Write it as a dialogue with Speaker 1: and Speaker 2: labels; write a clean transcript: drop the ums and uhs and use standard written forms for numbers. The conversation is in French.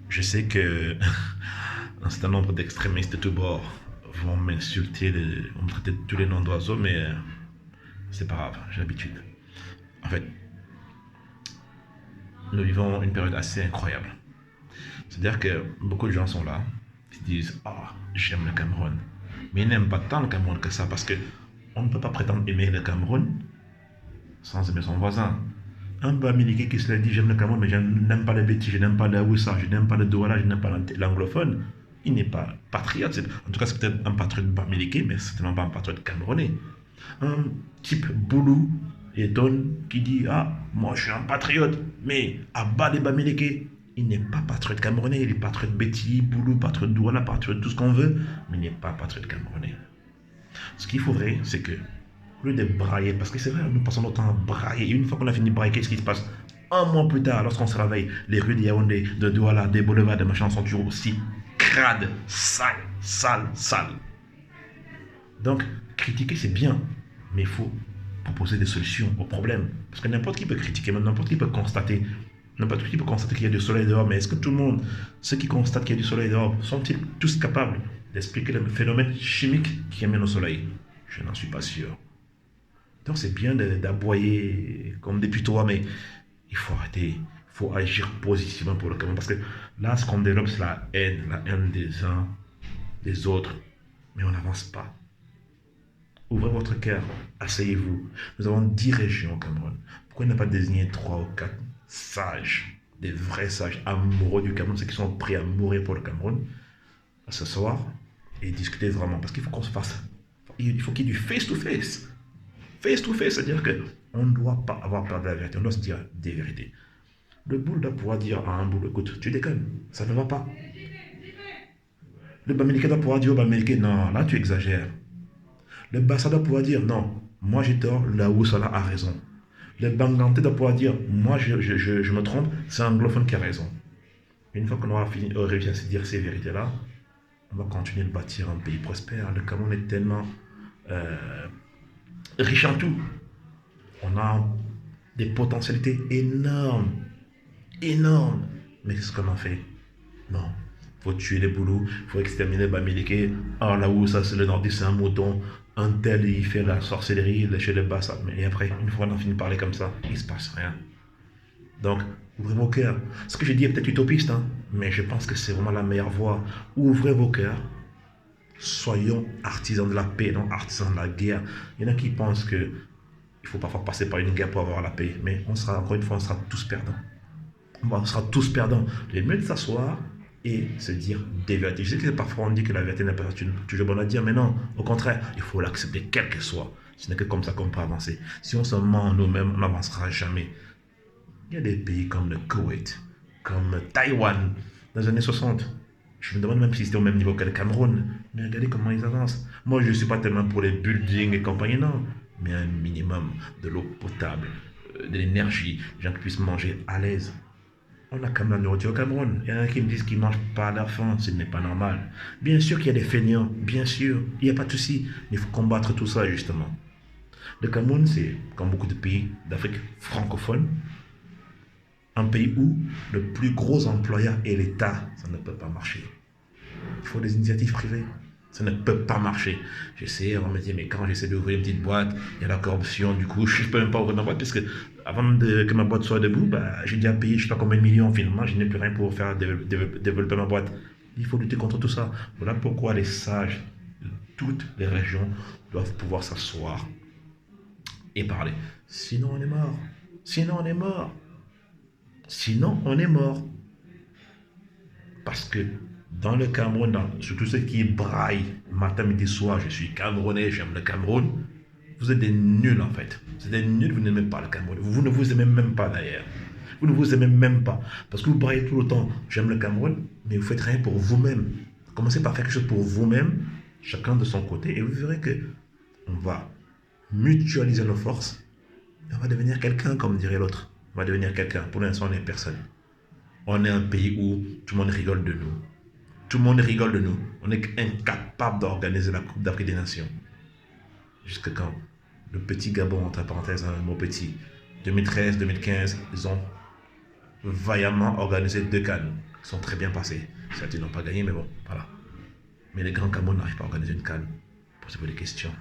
Speaker 1: Je sais que un certain nombre d'extrémistes de tous bords vont m'insulter, vont me traiter de tous les noms d'oiseaux, mais c'est pas grave, j'ai l'habitude. En fait, nous vivons une période assez incroyable. C'est-à-dire que beaucoup de gens sont là, qui disent ah, j'aime le Cameroun. Mais ils n'aiment pas tant le Cameroun que ça, parce que on ne peut pas prétendre aimer le Cameroun sans aimer son voisin. Un Bamileke qui se dit j'aime le Cameroun, mais je n'aime pas les bêtises, je n'aime pas le Wissa, je n'aime pas le Douala, je n'aime pas l'anglophone. Il n'est pas patriote. En tout cas, c'est peut-être un patriote Bamileke, mais c'est certainement pas un patriote camerounais. Un type Boulou et Don qui dit ah, moi je suis un patriote, mais à bas des Bamileke, il n'est pas patriote camerounais, il est patriote Betty, Boulou, patriote Douala, patriote tout ce qu'on veut, mais il n'est pas patriote camerounais. Ce qu'il faudrait, c'est que, au lieu de brailler, parce que c'est vrai, nous passons notre temps à brailler, et une fois qu'on a fini de brailler, qu'est-ce qui se passe? Un mois plus tard, lorsqu'on se réveille, les rues de Yaoundé, de Douala, des boulevards, des machins sont toujours aussi crades, sales, sales, sales. Donc, critiquer, c'est bien, mais il faut proposer des solutions aux problèmes. Parce que n'importe qui peut critiquer, même n'importe qui peut constater. N'importe qui peut constater qu'il y a du soleil dehors, mais est-ce que tout le monde, ceux qui constatent qu'il y a du soleil dehors, sont-ils tous capables d'expliquer le phénomène chimique qui amène au soleil? Je n'en suis pas sûr. Donc c'est bien d'aboyer comme des putois, mais il faut arrêter. Il faut agir positivement pour le Cameroun. Parce que là, ce qu'on développe, c'est la haine des uns, des autres. Mais on n'avance pas. Ouvrez votre cœur, asseyez-vous. Nous avons 10 régions au Cameroun. Pourquoi il n'a pas désigné 3 ou 4 sages, des vrais sages amoureux du Cameroun, ceux qui sont prêts à mourir pour le Cameroun, à s'asseoir et discuter vraiment? Parce qu'il faut qu'on se fasse. Il faut qu'il y ait du face-to-face. Face-to-face, c'est-à-dire qu'on ne doit pas avoir peur de la vérité, on doit se dire des vérités. Le boule doit pouvoir dire à un boule, écoute, tu déconnes, ça ne va pas. Le Bamileke doit pouvoir dire au Bamileke, non, là tu exagères. Le Bassa doit pouvoir dire non, moi j'ai tort, là où cela a raison. Le Banganté doit pouvoir dire moi je me trompe, c'est un anglophone qui a raison. Une fois qu'on aura fini, réussi à se dire ces vérités-là, on va continuer de bâtir un pays prospère. Le Cameroun est tellement riche en tout. On a des potentialités énormes, énormes. Mais qu'est-ce qu'on en fait? Non. Il faut tuer les boulous, il faut exterminer les Bamileke. Ah là où ça c'est le nordiste, c'est un mouton. Un tel il fait la sorcellerie chez les Bassa. Mais après, une fois qu'on a fini de parler comme ça, il ne se passe rien. Donc, ouvrez vos cœurs. Ce que je dis est peut-être utopiste, hein, mais je pense que c'est vraiment la meilleure voie. Ouvrez vos cœurs. Soyons artisans de la paix, non artisans de la guerre. Il y en a qui pensent que il faut parfois passer par une guerre pour avoir la paix. Mais on sera, encore une fois, on sera tous perdants. On sera tous perdants. Il est mieux de s'asseoir et se dire des vérités. Je sais que parfois on dit que la vérité n'est pas toujours bonne à dire, mais non, au contraire, il faut l'accepter quelle qu'elle soit. Ce n'est que comme ça qu'on peut avancer. Si on se ment en nous-mêmes, on n'avancera jamais. Il y a des pays comme le Koweït, comme Taïwan, dans les années 60. Je me demande même si c'était au même niveau que le Cameroun. Mais regardez comment ils avancent. Moi, je ne suis pas tellement pour les buildings et compagnie, non. Mais un minimum de l'eau potable, de l'énergie, les gens qui puissent manger à l'aise. On a quand même la nourriture au Cameroun. Il y en a qui me disent qu'ils ne mangent pas à leur faim. Ce n'est pas normal. Bien sûr qu'il y a des feignants. Bien sûr. Il n'y a pas de souci. Mais il faut combattre tout ça, justement. Le Cameroun, c'est, comme beaucoup de pays d'Afrique francophone, un pays où le plus gros employeur est l'État. Ça ne peut pas marcher. Il faut des initiatives privées. Ça ne peut pas marcher. J'essaie, on me dit, mais quand j'essaie d'ouvrir une petite boîte, il y a la corruption, du coup, je ne peux même pas ouvrir ma boîte, parce que avant que ma boîte soit debout, bah, j'ai déjà payé je ne sais pas combien de millions, finalement, je n'ai plus rien pour faire développer ma boîte. Il faut lutter contre tout ça. Voilà pourquoi les sages de toutes les régions doivent pouvoir s'asseoir et parler. Sinon, on est mort. Sinon, on est mort. Sinon, on est mort. Parce que dans le Cameroun, surtout ceux qui braillent matin, midi, soir, je suis Camerounais, j'aime le Cameroun, vous êtes des nuls en fait. Vous êtes des nuls, vous n'aimez pas le Cameroun. Vous ne vous aimez même pas d'ailleurs. Vous ne vous aimez même pas. Parce que vous braillez tout le temps, j'aime le Cameroun, mais vous faites rien pour vous-même. Commencez par faire quelque chose pour vous-même, chacun de son côté, et vous verrez que on va mutualiser nos forces, et on va devenir quelqu'un, comme dirait l'autre. On va devenir quelqu'un. Pour l'instant, on n'est personne. On est un pays où tout le monde rigole de nous. Tout le monde rigole de nous. On est incapable d'organiser la Coupe d'Afrique des Nations. Jusque quand le petit Gabon, entre parenthèses, un mot petit, 2013-2015, ils ont vaillamment organisé 2 CAN. sont très bien passés. Certes, ils n'ont pas gagné, mais bon, voilà. Mais les grands Cameroun n'arrivent pas à organiser une CAN pour se poser des questions.